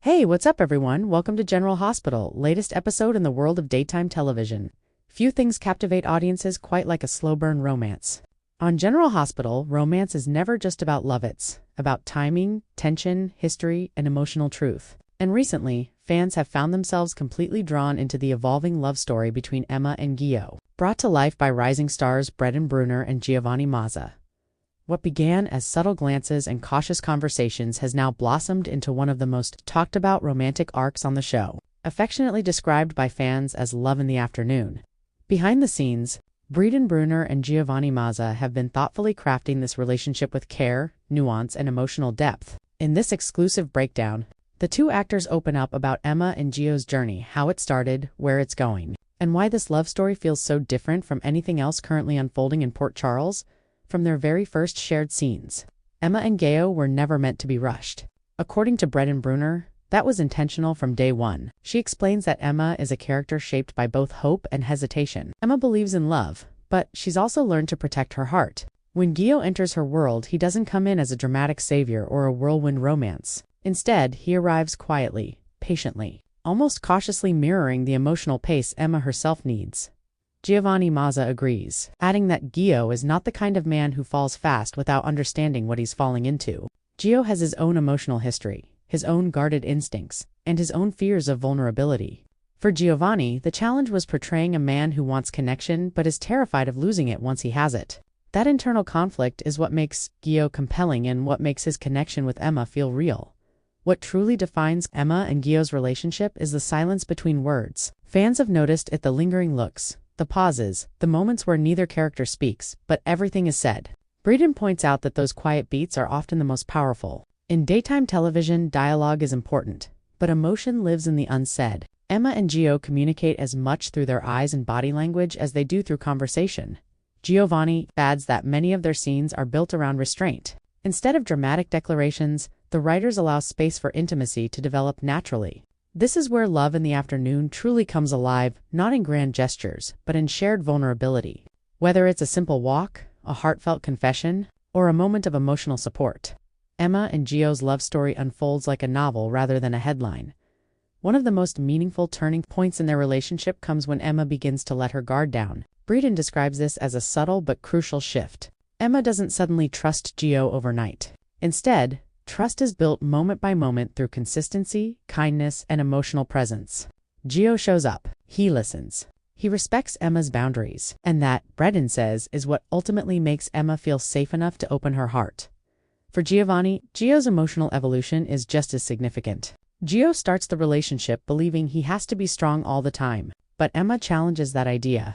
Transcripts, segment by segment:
Hey, what's up, everyone? Welcome to General Hospital, latest episode in the world of daytime television. Few things captivate audiences quite like a slow-burn romance. On General Hospital, romance is never just about love, it's about timing, tension, history, and emotional truth. And recently, fans have found themselves completely drawn into the evolving love story between Emma and Gio, brought to life by rising stars Braedyn Bruner and Giovanni Mazza. What began as subtle glances and cautious conversations has now blossomed into one of the most talked-about romantic arcs on the show, affectionately described by fans as love in the afternoon. Behind the scenes, Braedyn Bruner and Giovanni Mazza have been thoughtfully crafting this relationship with care, nuance, and emotional depth. In this exclusive breakdown, the two actors open up about Emma and Gio's journey, how it started, where it's going, and why this love story feels so different from anything else currently unfolding in Port Charles. From their very first shared scenes, Emma and Gio were never meant to be rushed. According to Braedyn Bruner, that was intentional from day one. She explains that Emma is a character shaped by both hope and hesitation. Emma believes in love, but she's also learned to protect her heart. When Gio enters her world, he doesn't come in as a dramatic savior or a whirlwind romance. Instead, he arrives quietly, patiently, almost cautiously mirroring the emotional pace Emma herself needs. Giovanni Mazza agrees, adding that Gio is not the kind of man who falls fast without understanding what he's falling into. Gio has his own emotional history, his own guarded instincts, and his own fears of vulnerability. For Giovanni, the challenge was portraying a man who wants connection but is terrified of losing it once he has it. That internal conflict is what makes Gio compelling and what makes his connection with Emma feel real. What truly defines Emma and Gio's relationship is the silence between words. Fans have noticed the lingering looks, the pauses, the moments where neither character speaks, but everything is said. Braedyn points out that those quiet beats are often the most powerful. In daytime television, dialogue is important, but emotion lives in the unsaid. Emma and Gio communicate as much through their eyes and body language as they do through conversation. Giovanni adds that many of their scenes are built around restraint. Instead of dramatic declarations, the writers allow space for intimacy to develop naturally. This is where love in the afternoon truly comes alive, not in grand gestures, but in shared vulnerability. Whether it's a simple walk, a heartfelt confession, or a moment of emotional support, Emma and Gio's love story unfolds like a novel rather than a headline. One of the most meaningful turning points in their relationship comes when Emma begins to let her guard down. Braedyn describes this as a subtle but crucial shift. Emma doesn't suddenly trust Gio overnight. Instead, trust is built moment by moment through consistency, kindness, and emotional presence. Gio shows up. He listens. He respects Emma's boundaries. And that, Braedyn says, is what ultimately makes Emma feel safe enough to open her heart. For Giovanni, Gio's emotional evolution is just as significant. Gio starts the relationship believing he has to be strong all the time, but Emma challenges that idea.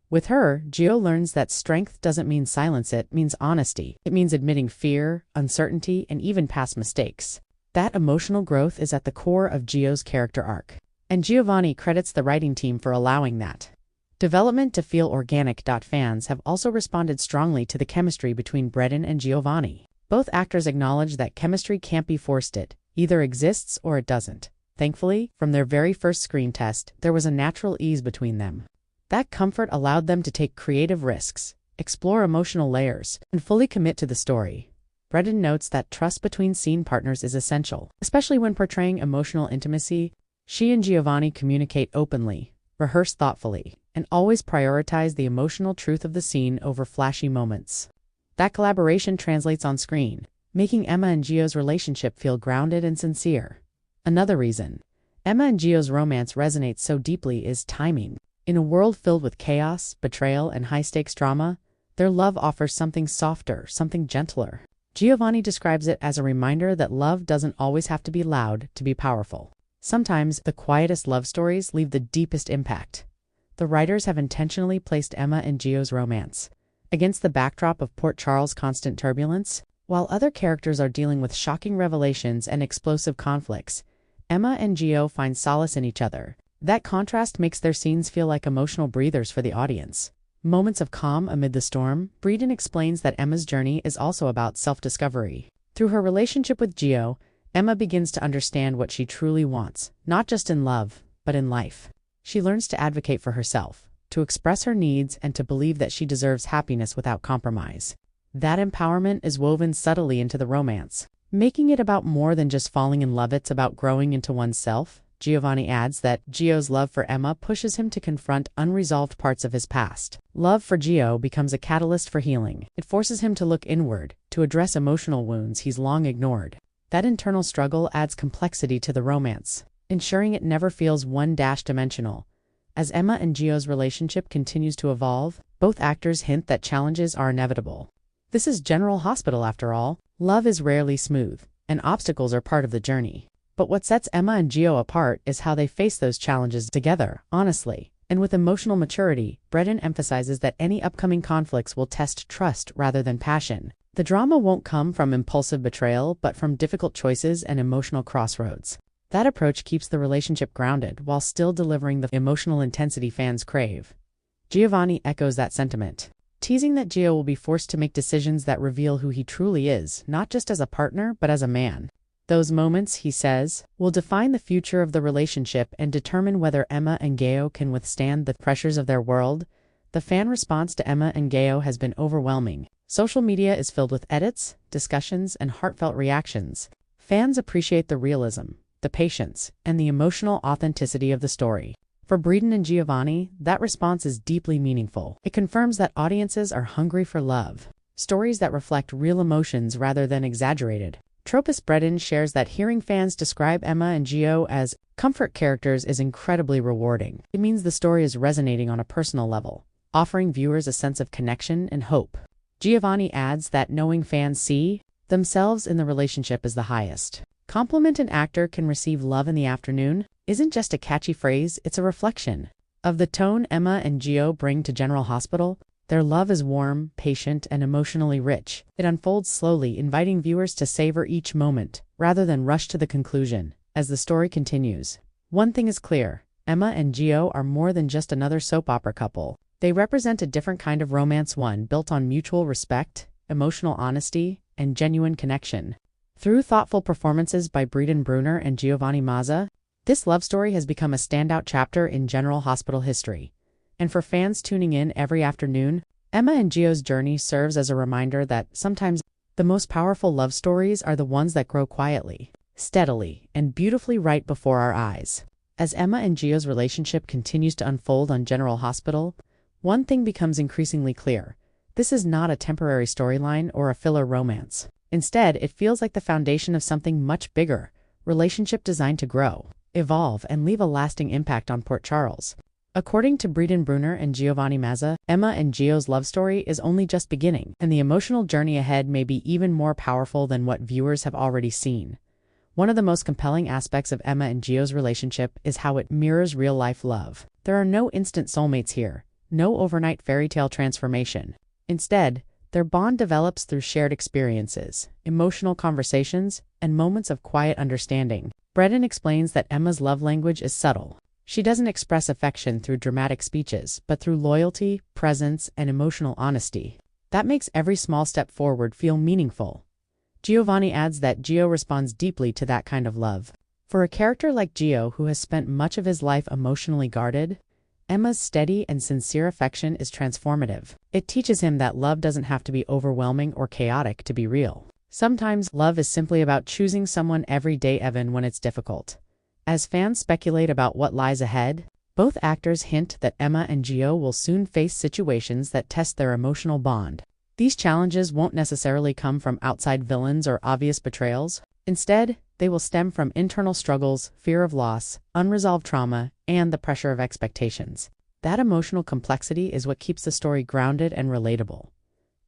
With her, Gio learns that strength doesn't mean silence, it means honesty. It means admitting fear, uncertainty, and even past mistakes. That emotional growth is at the core of Gio's character arc. And Giovanni credits the writing team for allowing that development to feel organic. Fans have also responded strongly to the chemistry between Braedyn and Giovanni. Both actors acknowledge that chemistry can't be forced, it either exists or it doesn't. Thankfully, from their very first screen test, there was a natural ease between them. That comfort allowed them to take creative risks, explore emotional layers, and fully commit to the story. Braedyn notes that trust between scene partners is essential, especially when portraying emotional intimacy. She and Giovanni communicate openly, rehearse thoughtfully, and always prioritize the emotional truth of the scene over flashy moments. That collaboration translates on screen, making Emma and Gio's relationship feel grounded and sincere. Another reason Emma and Gio's romance resonates so deeply is timing. In a world filled with chaos, betrayal, and high-stakes drama, their love offers something softer, something gentler. Giovanni describes it as a reminder that love doesn't always have to be loud to be powerful. Sometimes, the quietest love stories leave the deepest impact. The writers have intentionally placed Emma and Gio's romance against the backdrop of Port Charles' constant turbulence. While other characters are dealing with shocking revelations and explosive conflicts, Emma and Gio find solace in each other. That contrast makes their scenes feel like emotional breathers for the audience. Moments of calm amid the storm. Braedyn explains that Emma's journey is also about self-discovery. Through her relationship with Gio, Emma begins to understand what she truly wants, not just in love, but in life. She learns to advocate for herself, to express her needs, and to believe that she deserves happiness without compromise. That empowerment is woven subtly into the romance. making it about more than just falling in love. It's about growing into oneself. Giovanni adds that Gio's love for Emma pushes him to confront unresolved parts of his past. Love for Gio becomes a catalyst for healing. It forces him to look inward, to address emotional wounds he's long ignored. That internal struggle adds complexity to the romance, ensuring it never feels one-dimensional. As Emma and Gio's relationship continues to evolve, both actors hint that challenges are inevitable. This is General Hospital after all. Love is rarely smooth, and obstacles are part of the journey. But what sets Emma and Gio apart is how they face those challenges together, honestly, and with emotional maturity. Braedyn emphasizes that any upcoming conflicts will test trust rather than passion. The drama won't come from impulsive betrayal, but from difficult choices and emotional crossroads. That approach keeps the relationship grounded while still delivering the emotional intensity fans crave. Giovanni echoes that sentiment, teasing that Gio will be forced to make decisions that reveal who he truly is, not just as a partner, but as a man. Those moments, he says, will define the future of the relationship and determine whether Emma and Gio can withstand the pressures of their world. The fan response to Emma and Gio has been overwhelming. Social media is filled with edits, discussions, and heartfelt reactions. Fans appreciate the realism, the patience, and the emotional authenticity of the story. For Braedyn and Giovanni, that response is deeply meaningful. It confirms that audiences are hungry for love, stories that reflect real emotions rather than exaggerated. Tropist Braedyn shares that hearing fans describe Emma and Gio as comfort characters is incredibly rewarding. It means the story is resonating on a personal level, offering viewers a sense of connection and hope. Giovanni adds that knowing fans see themselves in the relationship is the highest compliment an actor can receive. Love in the afternoon isn't just a catchy phrase, it's a reflection of the tone Emma and Gio bring to General Hospital. Their love is warm, patient, and emotionally rich. It unfolds slowly, inviting viewers to savor each moment, rather than rush to the conclusion. As the story continues, one thing is clear: Emma and Gio are more than just another soap opera couple. They represent a different kind of romance, one built on mutual respect, emotional honesty, and genuine connection. Through thoughtful performances by Bruner and Giovanni Mazza, this love story has become a standout chapter in General Hospital history. And for fans tuning in every afternoon, Emma and Gio's journey serves as a reminder that sometimes the most powerful love stories are the ones that grow quietly, steadily, and beautifully right before our eyes. As Emma and Gio's relationship continues to unfold on General Hospital, one thing becomes increasingly clear: this is not a temporary storyline or a filler romance. Instead, it feels like the foundation of something much bigger, relationship designed to grow, evolve, and leave a lasting impact on Port Charles. According to Bruner and Giovanni Mazza, Emma and Gio's love story is only just beginning, and the emotional journey ahead may be even more powerful than what viewers have already seen. One of the most compelling aspects of Emma and Gio's relationship is how it mirrors real-life love. There are no instant soulmates here, no overnight fairy tale transformation. Instead, their bond develops through shared experiences, emotional conversations, and moments of quiet understanding. Braedyn explains that Emma's love language is subtle. She doesn't express affection through dramatic speeches, but through loyalty, presence, and emotional honesty. That makes every small step forward feel meaningful. Giovanni adds that Gio responds deeply to that kind of love. For a character like Gio, who has spent much of his life emotionally guarded, Emma's steady and sincere affection is transformative. It teaches him that love doesn't have to be overwhelming or chaotic to be real. Sometimes love is simply about choosing someone every day, even when it's difficult. As fans speculate about what lies ahead, both actors hint that Emma and Gio will soon face situations that test their emotional bond. These challenges won't necessarily come from outside villains or obvious betrayals. Instead, they will stem from internal struggles, fear of loss, unresolved trauma, and the pressure of expectations. That emotional complexity is what keeps the story grounded and relatable.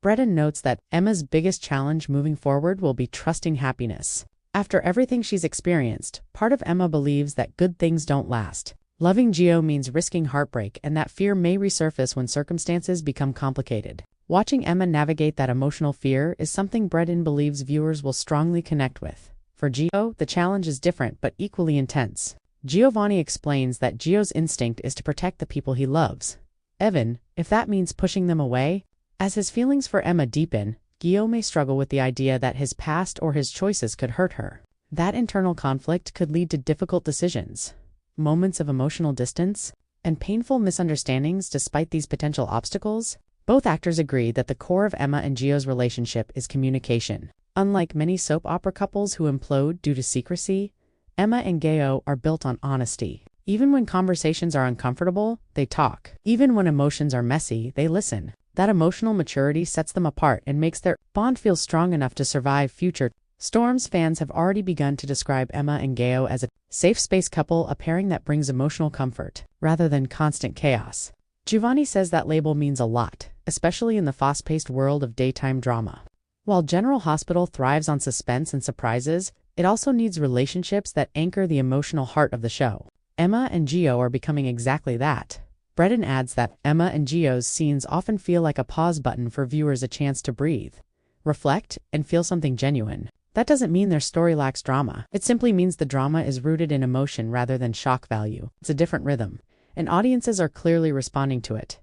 Braedyn notes that Emma's biggest challenge moving forward will be trusting happiness. After everything she's experienced, part of Emma believes that good things don't last. Loving Gio means risking heartbreak, and that fear may resurface when circumstances become complicated. Watching Emma navigate that emotional fear is something Braedyn believes viewers will strongly connect with. For Gio, the challenge is different but equally intense. Giovanni explains that Gio's instinct is to protect the people he loves, even if that means pushing them away. As his feelings for Emma deepen, Gio may struggle with the idea that his past or his choices could hurt her. That internal conflict could lead to difficult decisions, moments of emotional distance, and painful misunderstandings. Despite these potential obstacles, both actors agree that the core of Emma and Gio's relationship is communication. Unlike many soap opera couples who implode due to secrecy, Emma and Gio are built on honesty. Even when conversations are uncomfortable, they talk. Even when emotions are messy, they listen. That emotional maturity sets them apart and makes their bond feel strong enough to survive future storms. Fans have already begun to describe Emma and Gio as a safe space couple, a pairing that brings emotional comfort rather than constant chaos. Giovanni says that label means a lot, especially in the fast-paced world of daytime drama. While General Hospital thrives on suspense and surprises, it also needs relationships that anchor the emotional heart of the show. Emma and Gio are becoming exactly that. Braedyn adds that Emma and Gio's scenes often feel like a pause button for viewers, a chance to breathe, reflect, and feel something genuine. That doesn't mean their story lacks drama. It simply means the drama is rooted in emotion rather than shock value. It's a different rhythm, and audiences are clearly responding to it.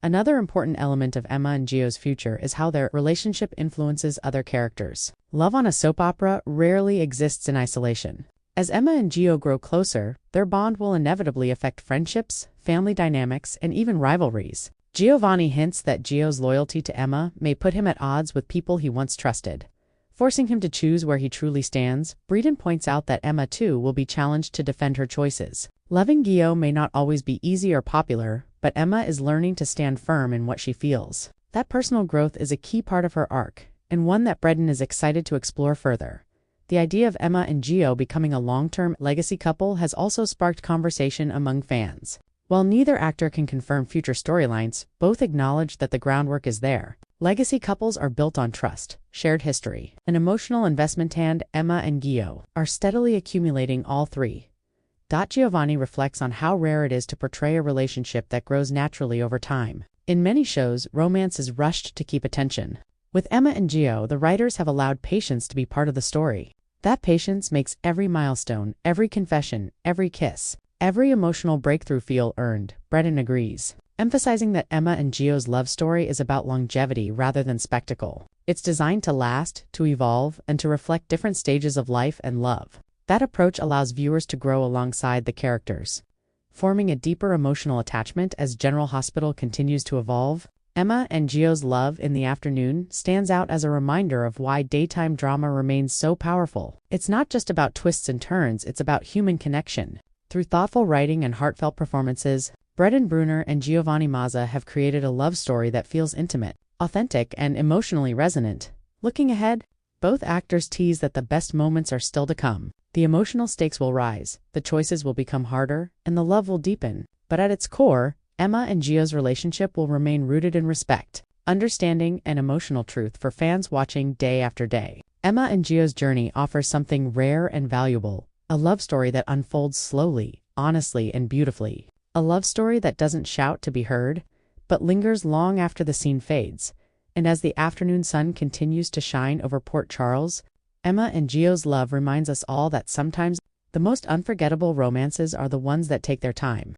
Another important element of Emma and Gio's future is how their relationship influences other characters. Love on a soap opera rarely exists in isolation. As Emma and Gio grow closer, their bond will inevitably affect friendships, family dynamics, and even rivalries. Giovanni hints that Gio's loyalty to Emma may put him at odds with people he once trusted, forcing him to choose where he truly stands. Braedyn points out that Emma, too, will be challenged to defend her choices. Loving Gio may not always be easy or popular, but Emma is learning to stand firm in what she feels. That personal growth is a key part of her arc, and one that Braedyn is excited to explore further. The idea of Emma and Gio becoming a long-term legacy couple has also sparked conversation among fans. While neither actor can confirm future storylines, both acknowledge that the groundwork is there. Legacy couples are built on trust, shared history, and emotional investment, and Emma and Gio are steadily accumulating all three. Giovanni reflects on how rare it is to portray a relationship that grows naturally over time. In many shows, romance is rushed to keep attention. With Emma and Gio, the writers have allowed patience to be part of the story. That patience makes every milestone, every confession, every kiss, every emotional breakthrough feel earned. Braedyn agrees, emphasizing that Emma and Gio's love story is about longevity rather than spectacle. It's designed to last, to evolve, and to reflect different stages of life and love. That approach allows viewers to grow alongside the characters, forming a deeper emotional attachment as General Hospital continues to evolve. Emma and Gio's love in the afternoon stands out as a reminder of why daytime drama remains so powerful. It's not just about twists and turns, it's about human connection. Through thoughtful writing and heartfelt performances, Braedyn, Bruner, and Giovanni Mazza have created a love story that feels intimate, authentic, and emotionally resonant. Looking ahead, both actors tease that the best moments are still to come. The emotional stakes will rise, the choices will become harder, and the love will deepen. But at its core, Emma and Gio's relationship will remain rooted in respect, understanding, and emotional truth for fans watching day after day. Emma and Gio's journey offers something rare and valuable, a love story that unfolds slowly, honestly, and beautifully. A love story that doesn't shout to be heard, but lingers long after the scene fades. And as the afternoon sun continues to shine over Port Charles, Emma and Gio's love reminds us all that sometimes the most unforgettable romances are the ones that take their time.